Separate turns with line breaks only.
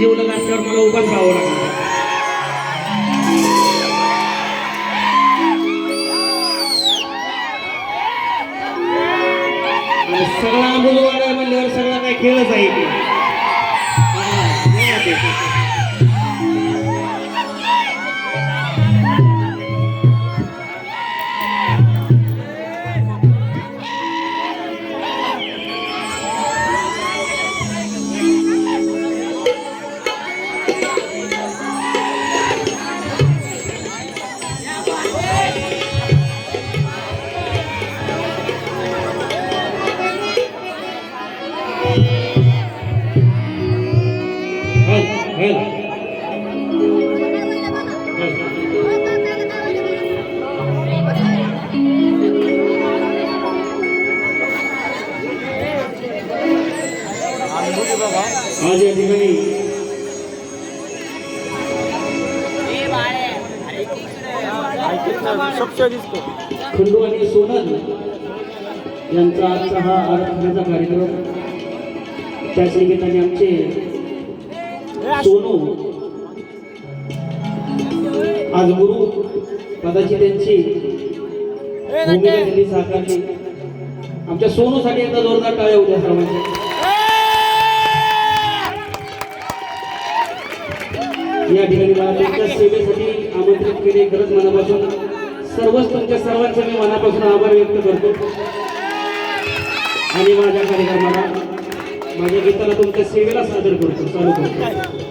जीवलग असल्यावर मला उभाच राहावं लागलं. आणि सगळा अनुभव म्हणल्यावर सगळा काय खेळच आहे ते. आज या ठिकाणी खंडू आणि सोनल यांचा आजचा हा आराधनेचा कार्यक्रम त्याच निमित्ताने आमचे सोनू आज गुरु पदाची त्यांची भूमिका त्यांनी साकारली. आमच्या सोनूसाठी एकदा जोरदार टाळ्या होत्या सर्वांच्या. या ठिकाणी मला त्यांच्या सेवेसाठी आमंत्रित केले. खरंच मनापासून सर्वच तुमच्या सर्वांचे मी मनापासून आभार व्यक्त करतो. आणि माझ्या कार्यक्रमाला माझ्या गीताला तुमच्या सेवेला सादर करतो चालू करतो.